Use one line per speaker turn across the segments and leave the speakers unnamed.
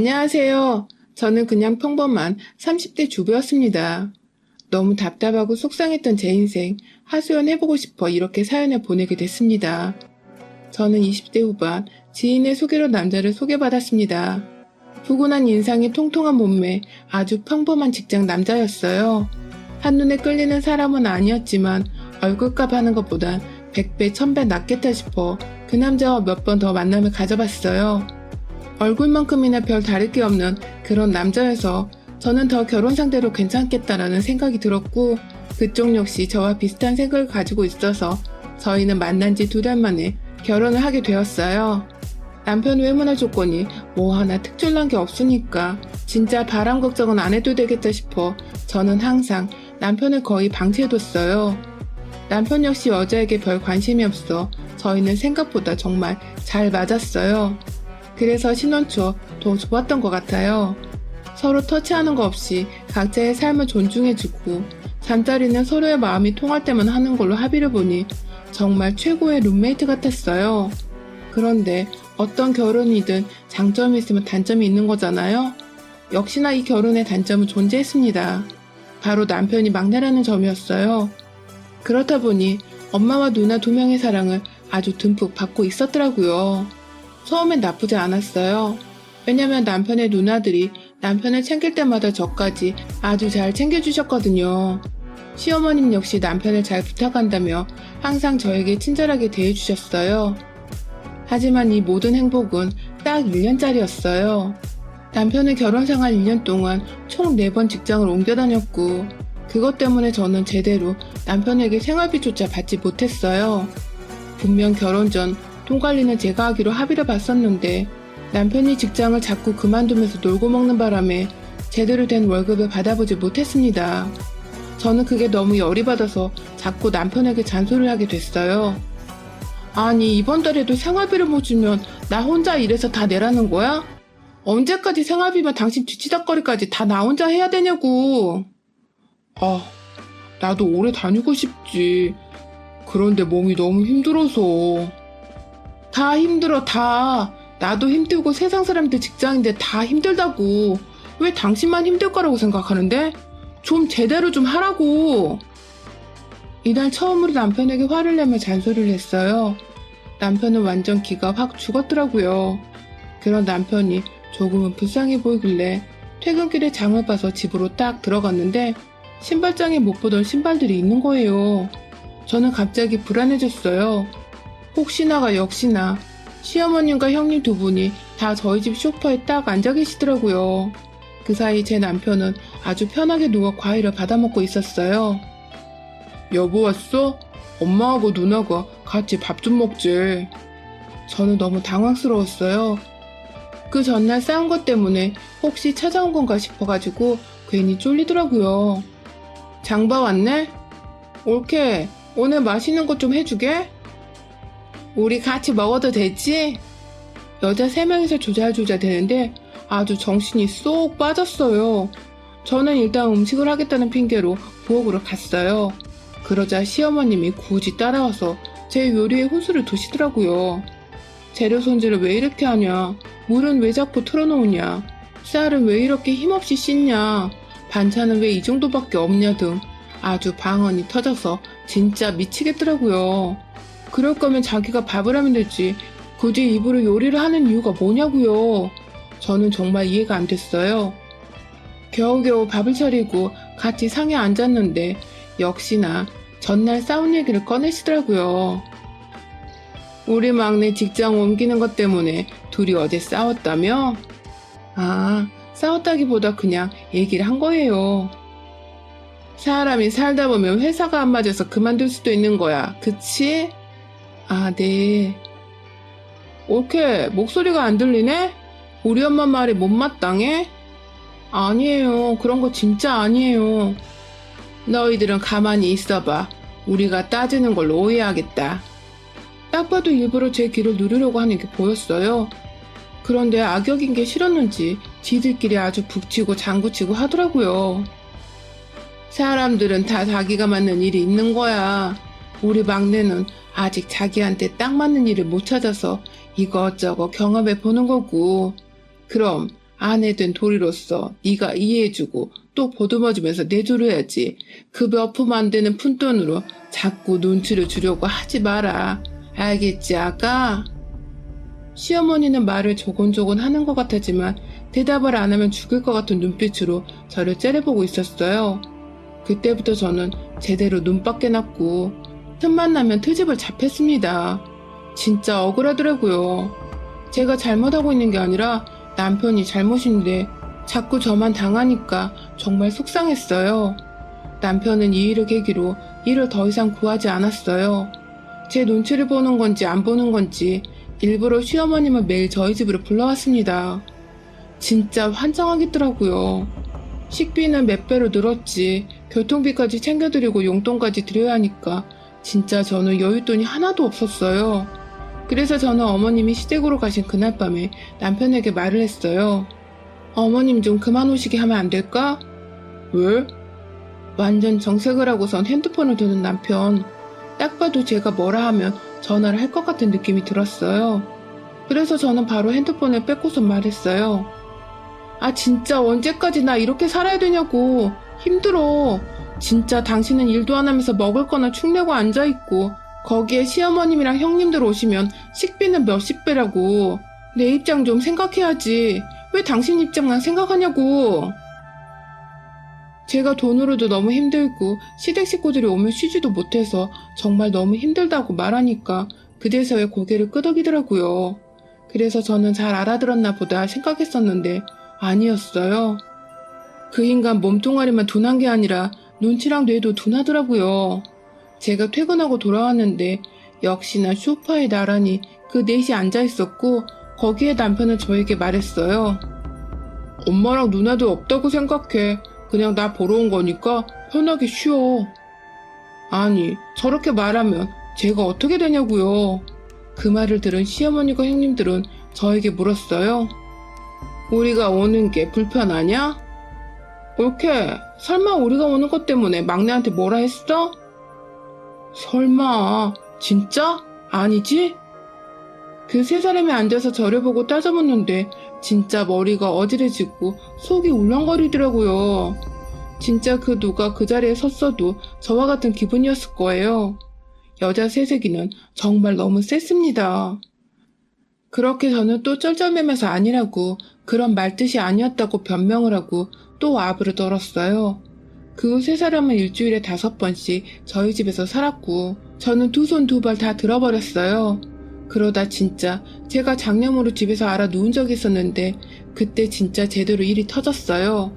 안녕하세요. 저는 그냥 평범한 30대 주부였습니다. 너무 답답하고 속상했던 제 인생 하소연해보고 싶어 이렇게 사연을 보내게 됐습니다. 저는 20대 후반 지인의 소개로 남자를 소개받았습니다. 푸근한 인상이 통통한 몸매 아주 평범한 직장 남자였어요. 한눈에 끌리는 사람은 아니었지만 얼굴값 하는 것보단 100배, 1000배 낫겠다 싶어 그 남자와 몇 번 더 만남을 가져봤어요. 얼굴만큼이나 별 다를 게 없는 그런 남자여서 저는 더 결혼 상대로 괜찮겠다라는 생각이 들었고 그쪽 역시 저와 비슷한 생각을 가지고 있어서 저희는 만난 지 2달 만에 결혼을 하게 되었어요. 남편 외모나 조건이 뭐 하나 특출난 게 없으니까 진짜 바람 걱정은 안 해도 되겠다 싶어 저는 항상 남편을 거의 방치해뒀어요. 남편 역시 여자에게 별 관심이 없어 저희는 생각보다 정말 잘 맞았어요. 그래서 신혼 초 더 좋았던 것 같아요. 서로 터치하는 거 없이 각자의 삶을 존중해주고 잠자리는 서로의 마음이 통할 때만 하는 걸로 합의를 보니 정말 최고의 룸메이트 같았어요. 그런데 어떤 결혼이든 장점이 있으면 단점이 있는 거잖아요. 역시나 이 결혼의 단점은 존재했습니다. 바로 남편이 막내라는 점이었어요. 그렇다 보니 엄마와 누나 2명의 사랑을 아주 듬뿍 받고 있었더라고요. 처음엔 나쁘지 않았어요. 왜냐면 남편의 누나들이 남편을 챙길 때마다 저까지 아주 잘 챙겨주셨거든요. 시어머님 역시 남편을 잘 부탁한다며 항상 저에게 친절하게 대해주셨어요. 하지만 이 모든 행복은 딱 1년짜리였어요. 남편은 결혼생활 1년 동안 총 4번 직장을 옮겨 다녔고 그것 때문에 저는 제대로 남편에게 생활비조차 받지 못했어요. 분명 결혼 전 돈 관리는 제가 하기로 합의를 봤었는데 남편이 직장을 자꾸 그만두면서 놀고 먹는 바람에 제대로 된 월급을 받아보지 못했습니다. 저는 그게 너무 열이 받아서 자꾸 남편에게 잔소리를 하게 됐어요. 아니 이번 달에도 생활비를 못 주면 나 혼자 일해서 다 내라는 거야? 언제까지 생활비만 당신 뒤치다거리까지 다 나 혼자 해야 되냐고. 나도 오래 다니고 싶지. 그런데 몸이 너무 힘들어서. 다 힘들어 다. 나도 힘들고 세상 사람들 직장인데 다 힘들다고. 왜 당신만 힘들 거라고 생각하는데? 좀 제대로 좀 하라고. 이날 처음으로 남편에게 화를 내며 잔소리를 했어요. 남편은 완전 기가 확 죽었더라고요. 그런 남편이 조금은 불쌍해 보이길래 퇴근길에 장을 봐서 집으로 딱 들어갔는데 신발장에 못 보던 신발들이 있는 거예요. 저는 갑자기 불안해졌어요. 혹시나가 역시나 시어머님과 형님 2분이 다 저희 집 소파에 딱 앉아 계시더라고요. 그 사이 제 남편은 아주 편하게 누워 과일을 받아먹고 있었어요. 여보 왔어? 엄마하고 누나가 같이 밥 좀 먹지. 저는 너무 당황스러웠어요. 그 전날 싸운 것 때문에 혹시 찾아온 건가 싶어가지고 괜히 쫄리더라고요. 장봐 왔네? 옳게 오늘 맛있는 것 좀 해주게? 우리 같이 먹어도 되지? 여자 3명이서 조잘조잘 되는데 아주 정신이 쏙 빠졌어요. 저는 일단 음식을 하겠다는 핑계로 부엌으로 갔어요. 그러자 시어머님이 굳이 따라와서 제 요리에 혼수를 두시더라고요. 재료 손질을 왜 이렇게 하냐? 물은 왜 자꾸 틀어놓으냐? 쌀은 왜 이렇게 힘없이 씻냐? 반찬은 왜 이 정도밖에 없냐 등 아주 방언이 터져서 진짜 미치겠더라고요. 그럴 거면 자기가 밥을 하면 되지 굳이 입으로 요리를 하는 이유가 뭐냐고요. 저는 정말 이해가 안 됐어요. 겨우겨우 밥을 차리고 같이 상에 앉았는데 역시나 전날 싸운 얘기를 꺼내시더라고요. 우리 막내 직장 옮기는 것 때문에 둘이 어제 싸웠다며? 싸웠다기보다 그냥 얘기를 한 거예요. 사람이 살다 보면 회사가 안 맞아서 그만둘 수도 있는 거야. 그치? 네. 옳게 목소리가 안 들리네? 우리 엄마 말이 못마땅해? 아니에요. 그런 거 진짜 아니에요. 너희들은 가만히 있어봐. 우리가 따지는 걸로 오해하겠다. 딱 봐도 일부러 제 귀를 누르려고 하는 게 보였어요. 그런데 악역인 게 싫었는지 지들끼리 아주 북치고 장구치고 하더라고요. 사람들은 다 자기가 맞는 일이 있는 거야. 우리 막내는 아직 자기한테 딱 맞는 일을 못 찾아서 이것저것 경험해 보는 거고. 그럼 아내 된 도리로서 네가 이해해주고 또 보듬어주면서 내조려야지. 그 몇 푼 안 되는 푼돈으로 자꾸 눈치를 주려고 하지 마라. 알겠지, 아가? 시어머니는 말을 조곤조곤 하는 것 같았지만 대답을 안 하면 죽을 것 같은 눈빛으로 저를 째려보고 있었어요. 그때부터 저는 제대로 눈밖에 났고 틈만 나면 트집을 잡혔습니다. 진짜 억울하더라고요. 제가 잘못하고 있는 게 아니라 남편이 잘못인데 자꾸 저만 당하니까 정말 속상했어요. 남편은 이 일을 계기로 일을 더 이상 구하지 않았어요. 제 눈치를 보는 건지 안 보는 건지 일부러 시어머님을 매일 저희 집으로 불러왔습니다. 진짜 환장하겠더라고요. 식비는 몇 배로 늘었지 교통비까지 챙겨드리고 용돈까지 드려야 하니까 진짜 저는 여윳돈이 하나도 없었어요. 그래서 저는 어머님이 시댁으로 가신 그날 밤에 남편에게 말을 했어요. 어머님 좀 그만 오시게 하면 안 될까? 왜? 완전 정색을 하고선 핸드폰을 드는 남편. 딱 봐도 제가 뭐라 하면 전화를 할 것 같은 느낌이 들었어요. 그래서 저는 바로 핸드폰을 뺏고선 말했어요. 아 진짜 언제까지 나 이렇게 살아야 되냐고. 힘들어. 진짜 당신은 일도 안 하면서 먹을 거나 축내고 앉아있고 거기에 시어머님이랑 형님들 오시면 식비는 몇십 배라고. 내 입장 좀 생각해야지. 왜 당신 입장만 생각하냐고. 제가 돈으로도 너무 힘들고 시댁 식구들이 오면 쉬지도 못해서 정말 너무 힘들다고 말하니까 그제서야 고개를 끄덕이더라고요. 그래서 저는 잘 알아들었나 보다 생각했었는데 아니었어요. 그 인간 몸뚱아리만 둔한 게 아니라 눈치랑 뇌도 둔하더라고요. 제가 퇴근하고 돌아왔는데 역시나 소파에 나란히 그 넷이 앉아있었고 거기에 남편은 저에게 말했어요. 엄마랑 누나도 없다고 생각해. 그냥 나 보러 온 거니까 편하게 쉬어. 아니, 저렇게 말하면 제가 어떻게 되냐고요. 그 말을 들은 시어머니가 형님들은 저에게 물었어요. 우리가 오는 게 불편하냐? 옳게, 설마 우리가 오는 것 때문에 막내한테 뭐라 했어? 설마, 진짜? 아니지? 그 세 사람이 앉아서 저를 보고 따져묻는데 진짜 머리가 어지러지고 속이 울렁거리더라고요. 진짜 그 누가 그 자리에 섰어도 저와 같은 기분이었을 거예요. 여자 새세기는 정말 너무 셌습니다. 그렇게 저는 또 쩔쩔매면서 아니라고 그런 말뜻이 아니었다고 변명을 하고 또 아부를 떨었어요. 그 세 사람은 일주일에 5번씩 저희 집에서 살았고 저는 두 손 두 발 다 들어버렸어요. 그러다 진짜 제가 장염으로 집에서 알아 누운 적이 있었는데 그때 진짜 제대로 일이 터졌어요.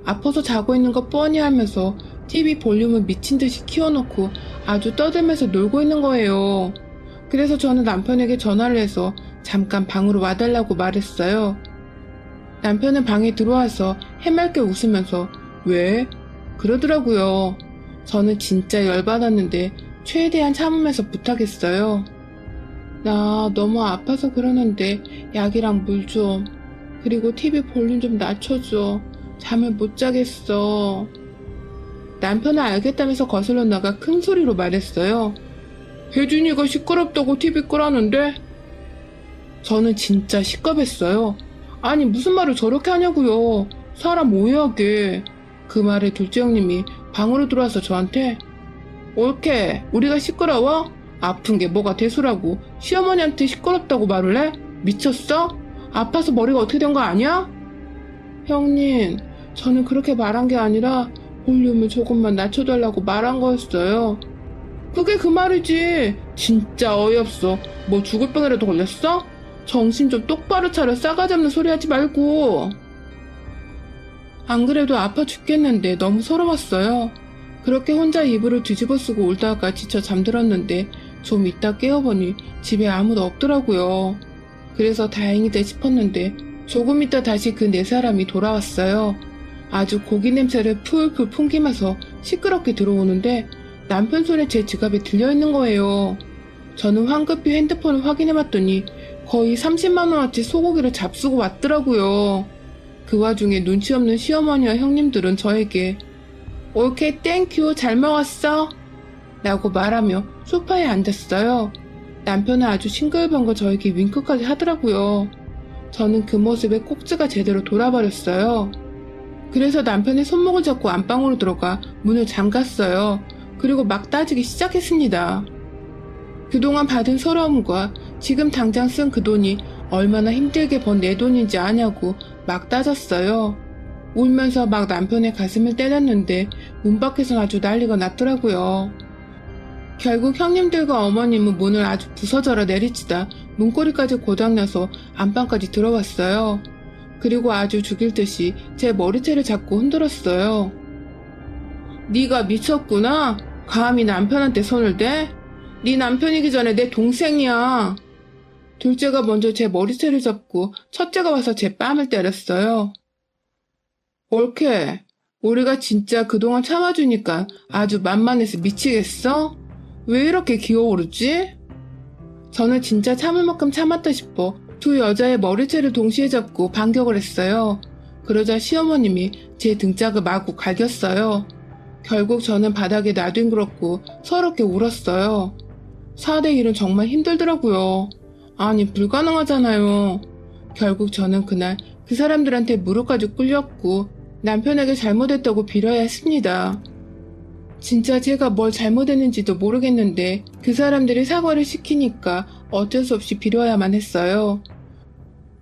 아파서 자고 있는 거 뻔히 알면서 TV 볼륨을 미친 듯이 키워놓고 아주 떠들면서 놀고 있는 거예요. 그래서 저는 남편에게 전화를 해서 잠깐 방으로 와달라고 말했어요. 남편은 방에 들어와서 해맑게 웃으면서 왜? 그러더라고요. 저는 진짜 열받았는데 최대한 참으면서 부탁했어요. 나 너무 아파서 그러는데 약이랑 물 좀, 그리고 TV 볼륨 좀 낮춰줘. 잠을 못 자겠어. 남편은 알겠다면서 거슬러 나가 큰 소리로 말했어요. 혜준이가 시끄럽다고 TV 끄라는데? 저는 진짜 시겁했어요. 아니 무슨 말을 저렇게 하냐고요. 사람 오해하게. 그 말에 둘째 형님이 방으로 들어와서 저한테 옳게 우리가 시끄러워? 아픈 게 뭐가 대수라고 시어머니한테 시끄럽다고 말을 해? 미쳤어? 아파서 머리가 어떻게 된 거 아니야? 형님, 저는 그렇게 말한 게 아니라 볼륨을 조금만 낮춰달라고 말한 거였어요. 그게 그 말이지. 진짜 어이없어. 뭐 죽을 뻔이라도 걸렸어? 정신 좀 똑바로 차려. 싸가지 없는 소리 하지 말고. 안 그래도 아파 죽겠는데 너무 서러웠어요. 그렇게 혼자 이불을 뒤집어 쓰고 울다가 지쳐 잠들었는데 좀 이따 깨어보니 집에 아무도 없더라고요. 그래서 다행이다 싶었는데 조금 있다 다시 그 네 사람이 돌아왔어요. 아주 고기 냄새를 풀풀 풍기면서 시끄럽게 들어오는데 남편 손에 제 지갑에 들려있는 거예요. 저는 황급히 핸드폰을 확인해봤더니 거의 30만원어치 소고기를 잡수고 왔더라고요. 그 와중에 눈치 없는 시어머니와 형님들은 저에게 오케이 땡큐 잘 먹었어 라고 말하며 소파에 앉았어요. 남편은 아주 싱글벙글 저에게 윙크까지 하더라고요. 저는 그 모습에 꼭지가 제대로 돌아버렸어요. 그래서 남편의 손목을 잡고 안방으로 들어가 문을 잠갔어요. 그리고 막 따지기 시작했습니다. 그동안 받은 서러움과 지금 당장 쓴 그 돈이 얼마나 힘들게 번 내 돈인지 아냐고 막 따졌어요. 울면서 막 남편의 가슴을 때렸는데 문 밖에선 아주 난리가 났더라고요. 결국 형님들과 어머님은 문을 아주 부서져라 내리치다 문고리까지 고장나서 안방까지 들어왔어요. 그리고 아주 죽일 듯이 제 머리채를 잡고 흔들었어요. 네가 미쳤구나? 감히 남편한테 손을 대? 네 남편이기 전에 내 동생이야. 둘째가 먼저 제 머리채를 잡고 첫째가 와서 제 뺨을 때렸어요. 옳게, 우리가 진짜 그동안 참아주니까 아주 만만해서 미치겠어? 왜 이렇게 기어오르지? 저는 진짜 참을 만큼 참았다 싶어 두 여자의 머리채를 동시에 잡고 반격을 했어요. 그러자 시어머님이 제 등짝을 마구 갈겼어요. 결국 저는 바닥에 나뒹굴었고 서럽게 울었어요. 4대 1은 정말 힘들더라고요. 아니, 불가능하잖아요. 결국 저는 그날 그 사람들한테 무릎까지 꿇렸고 남편에게 잘못했다고 빌어야 했습니다. 진짜 제가 뭘 잘못했는지도 모르겠는데 그 사람들이 사과를 시키니까 어쩔 수 없이 빌어야만 했어요.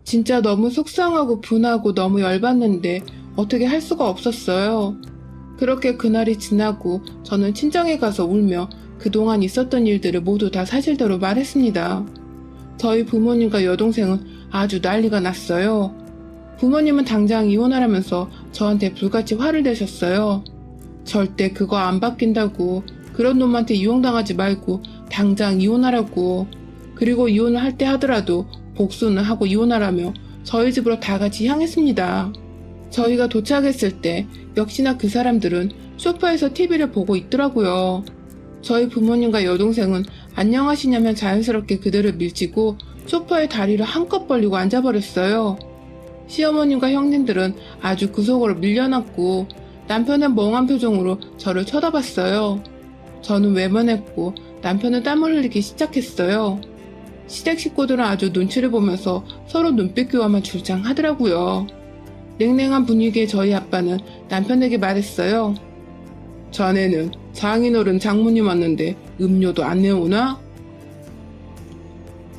진짜 너무 속상하고 분하고 너무 열받는데 어떻게 할 수가 없었어요. 그렇게 그날이 지나고 저는 친정에 가서 울며 그동안 있었던 일들을 모두 다 사실대로 말했습니다. 저희 부모님과 여동생은 아주 난리가 났어요. 부모님은 당장 이혼하라면서 저한테 불같이 화를 내셨어요. 절대 그거 안 바뀐다고, 그런 놈한테 이용당하지 말고 당장 이혼하라고, 그리고 이혼을 할 때 하더라도 복수는 하고 이혼하라며 저희 집으로 다 같이 향했습니다. 저희가 도착했을 때 역시나 그 사람들은 소파에서 TV를 보고 있더라고요. 저희 부모님과 여동생은 안녕하시냐면 자연스럽게 그들을 밀치고 소파에 다리를 한껏 벌리고 앉아버렸어요. 시어머님과 형님들은 아주 그 속으로 밀려났고 남편은 멍한 표정으로 저를 쳐다봤어요. 저는 외면했고 남편은 땀을 흘리기 시작했어요. 시댁 식구들은 아주 눈치를 보면서 서로 눈빛 교환만 줄장 하더라고요. 냉랭한 분위기에 저희 아빠는 남편에게 말했어요. 자네는 장인어른 장모님 왔는데 음료도 안 내오나?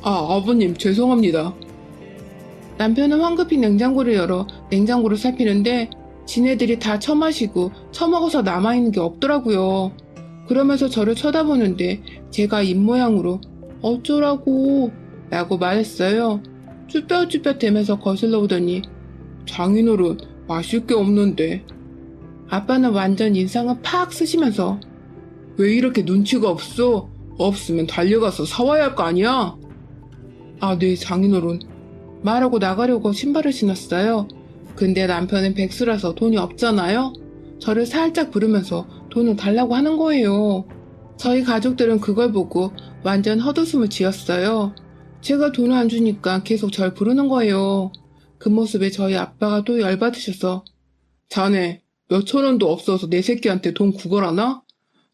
아버님 죄송합니다. 남편은 황급히 냉장고를 열어 냉장고를 살피는데 지네들이 다 처마시고 처먹어서 남아있는 게 없더라고요. 그러면서 저를 쳐다보는데 제가 입모양으로 어쩌라고 라고 말했어요. 쭈뼛쭈뼛 대면서 거슬러 오더니 장인어른 마실 게 없는데. 아빠는 완전 인상을 팍 쓰시면서 왜 이렇게 눈치가 없어? 없으면 달려가서 사와야 할 거 아니야? 네 장인어른. 말하고 나가려고 신발을 신었어요. 근데 남편은 백수라서 돈이 없잖아요. 저를 살짝 부르면서 돈을 달라고 하는 거예요. 저희 가족들은 그걸 보고 완전 헛웃음을 지었어요. 제가 돈을 안 주니까 계속 절 부르는 거예요. 그 모습에 저희 아빠가 또 열받으셔서 자네 몇천 원도 없어서 내 새끼한테 돈 구걸하나?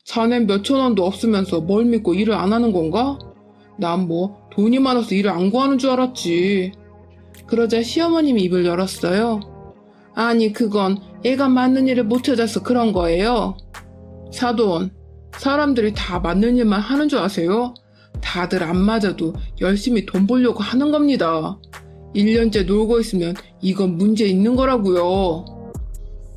자넨 몇천 원도 없으면서 뭘 믿고 일을 안 하는 건가? 난 뭐 돈이 많아서 일을 안 구하는 줄 알았지. 그러자 시어머님이 입을 열었어요. 아니 그건 애가 맞는 일을 못 찾아서 그런 거예요. 사돈, 사람들이 다 맞는 일만 하는 줄 아세요? 다들 안 맞아도 열심히 돈 벌려고 하는 겁니다. 1년째 놀고 있으면 이건 문제 있는 거라고요.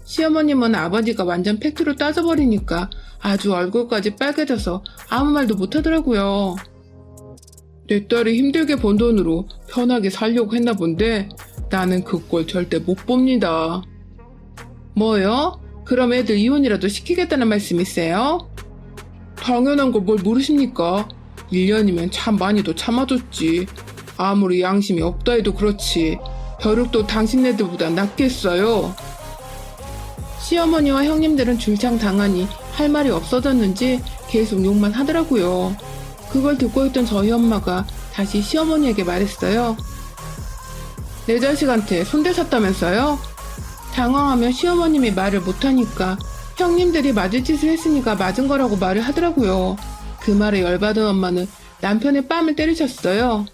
시어머님은 아버지가 완전 팩트로 따져버리니까 아주 얼굴까지 빨개져서 아무 말도 못하더라고요. 내 딸이 힘들게 번 돈으로 편하게 살려고 했나 본데 나는 그 꼴 절대 못 봅니다. 뭐요? 그럼 애들 이혼이라도 시키겠다는 말씀이세요? 당연한 걸 뭘 모르십니까? 1년이면 참 많이도 참아줬지. 아무리 양심이 없다 해도 그렇지. 벼룩도 당신네들보다 낫겠어요. 시어머니와 형님들은 줄창 당하니 할 말이 없어졌는지 계속 욕만 하더라고요. 그걸 듣고 있던 저희 엄마가 다시 시어머니에게 말했어요. 내 자식한테 손대셨다면서요? 당황하며 시어머님이 말을 못하니까 형님들이 맞을 짓을 했으니까 맞은 거라고 말을 하더라고요. 그 말에 열받은 엄마는 남편의 뺨을 때리셨어요.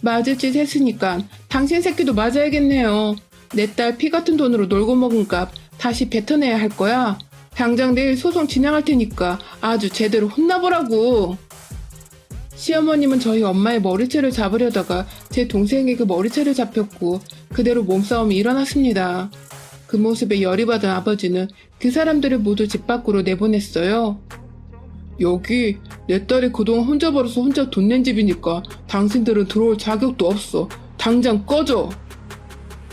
맞을 짓 했으니까 당신 새끼도 맞아야겠네요. 내 딸 피 같은 돈으로 놀고 먹은 값 다시 뱉어내야 할 거야. 당장 내일 소송 진행할 테니까 아주 제대로 혼나보라고. 시어머님은 저희 엄마의 머리채를 잡으려다가 제 동생에게 머리채를 잡혔고 그대로 몸싸움이 일어났습니다. 그 모습에 열이 받은 아버지는 그 사람들을 모두 집 밖으로 내보냈어요. 여기 내 딸이 그동안 혼자 벌어서 혼자 돈 낸 집이니까 당신들은 들어올 자격도 없어. 당장 꺼져.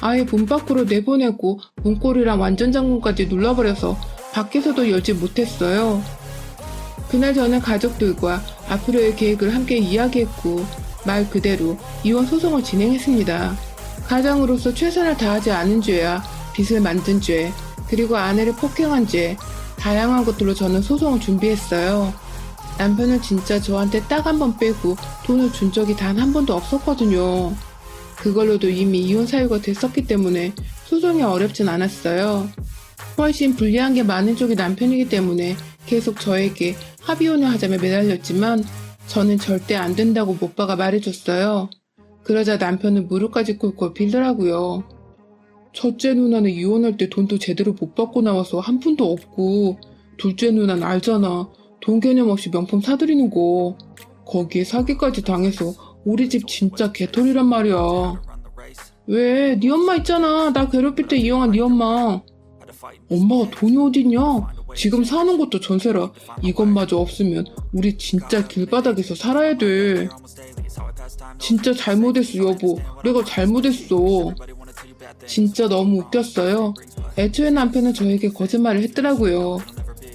아예 문 밖으로 내보내고 문고리랑 완전 잠금까지 눌러버려서 밖에서도 열지 못했어요. 그날 저는 가족들과 앞으로의 계획을 함께 이야기했고 말 그대로 이혼 소송을 진행했습니다. 가장으로서 최선을 다하지 않은 죄야 빚을 만든 죄, 그리고 아내를 폭행한 죄, 다양한 것들로 저는 소송을 준비했어요. 남편은 진짜 저한테 딱 한 번 빼고 돈을 준 적이 단 한 번도 없었거든요. 그걸로도 이미 이혼 사유가 됐었기 때문에 소송이 어렵진 않았어요. 훨씬 불리한 게 많은 쪽이 남편이기 때문에 계속 저에게 합의혼을 하자며 매달렸지만 저는 절대 안 된다고 못 박아 말해줬어요. 그러자 남편은 무릎까지 꿇고 빌더라고요. 첫째 누나는 이혼할 때 돈도 제대로 못 받고 나와서 한 푼도 없고, 둘째 누나는 알잖아. 돈 개념 없이 명품 사들이는 거. 거기에 사기까지 당해서 우리 집 진짜 개털이란 말이야. 왜? 네 엄마 있잖아. 나 괴롭힐 때 이용한 네 엄마. 엄마가 돈이 어딨냐? 지금 사는 것도 전세라. 이것마저 없으면 우리 진짜 길바닥에서 살아야 돼. 진짜 잘못했어, 여보. 내가 잘못했어. 진짜 너무 웃겼어요. 애초에 남편은 저에게 거짓말을 했더라고요.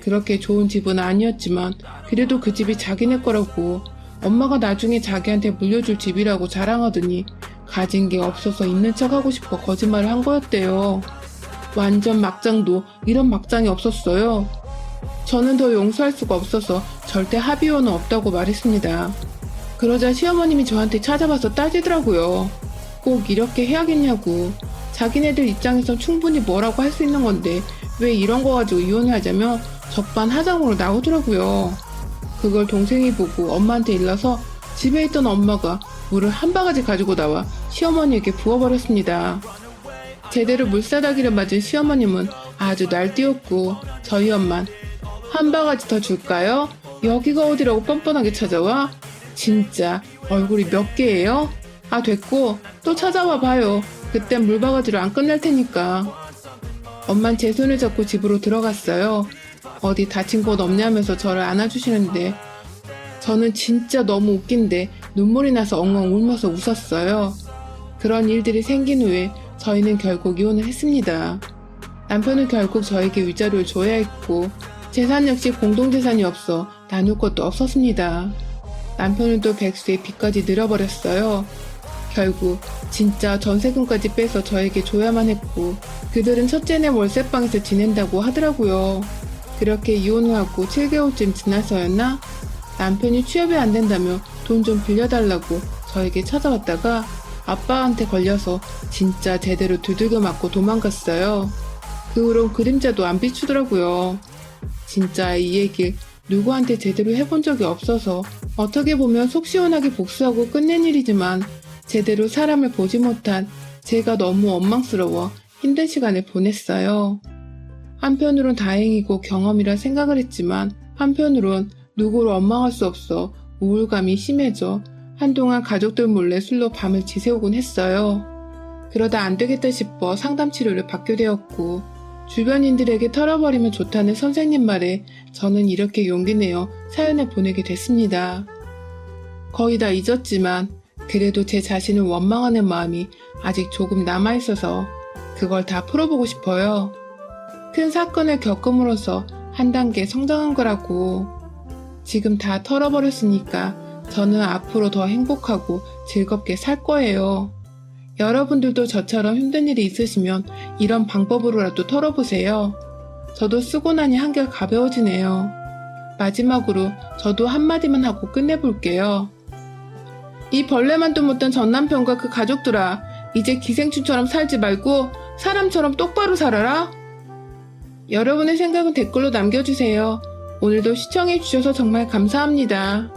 그렇게 좋은 집은 아니었지만 그래도 그 집이 자기네 거라고, 엄마가 나중에 자기한테 물려줄 집이라고 자랑하더니 가진 게 없어서 있는 척하고 싶어 거짓말을 한 거였대요. 완전 막장도 이런 막장이 없었어요. 저는 더 용서할 수가 없어서 절대 합의혼은 없다고 말했습니다. 그러자 시어머님이 저한테 찾아와서 따지더라고요. 꼭 이렇게 해야겠냐고. 자기네들 입장에서 충분히 뭐라고 할 수 있는 건데 왜 이런 거 가지고 이혼을 하자며 적반하장으로 나오더라고요. 그걸 동생이 보고 엄마한테 일러서 집에 있던 엄마가 물을 한 바가지 가지고 나와 시어머니에게 부어버렸습니다. 제대로 물사다기를 맞은 시어머님은 아주 날뛰었고 저희 엄만 한 바가지 더 줄까요? 여기가 어디라고 뻔뻔하게 찾아와? 진짜 얼굴이 몇 개예요? 아 됐고 또 찾아와 봐요. 그땐 물바가지로 안 끝날 테니까. 엄만 제 손을 잡고 집으로 들어갔어요. 어디 다친 곳 없냐면서 저를 안아주시는데 저는 진짜 너무 웃긴데 눈물이 나서 엉엉 울면서 웃었어요. 그런 일들이 생긴 후에 저희는 결국 이혼을 했습니다. 남편은 결국 저에게 위자료를 줘야 했고 재산 역시 공동재산이 없어 나눌 것도 없었습니다. 남편은 또 백수의 빚까지 늘어버렸어요. 결국 진짜 전세금까지 빼서 저에게 줘야만 했고 그들은 첫째네 월세방에서 지낸다고 하더라고요. 그렇게 이혼을 하고 7개월쯤 지나서였나? 남편이 취업이 안 된다며 돈 좀 빌려달라고 저에게 찾아왔다가 아빠한테 걸려서 진짜 제대로 두들겨 맞고 도망갔어요. 그 후론 그림자도 안 비추더라고요. 진짜 이 얘기를 누구한테 제대로 해본 적이 없어서 어떻게 보면 속 시원하게 복수하고 끝낸 일이지만 제대로 사람을 보지 못한 제가 너무 원망스러워 힘든 시간을 보냈어요. 한편으론 다행이고 경험이라 생각을 했지만 한편으론 누구를 원망할 수 없어 우울감이 심해져 한동안 가족들 몰래 술로 밤을 지새우곤 했어요. 그러다 안 되겠다 싶어 상담 치료를 받게 되었고 주변인들에게 털어버리면 좋다는 선생님 말에 저는 이렇게 용기 내어 사연을 보내게 됐습니다. 거의 다 잊었지만 그래도 제 자신을 원망하는 마음이 아직 조금 남아있어서 그걸 다 풀어보고 싶어요. 큰 사건을 겪음으로써 한 단계 성장한 거라고. 지금 다 털어버렸으니까 저는 앞으로 더 행복하고 즐겁게 살 거예요. 여러분들도 저처럼 힘든 일이 있으시면 이런 방법으로라도 털어보세요. 저도 쓰고 나니 한결 가벼워지네요. 마지막으로 저도 한마디만 하고 끝내볼게요. 이 벌레만도 못한 전남편과 그 가족들아, 이제 기생충처럼 살지 말고 사람처럼 똑바로 살아라. 여러분의 생각은 댓글로 남겨주세요. 오늘도 시청해주셔서 정말 감사합니다.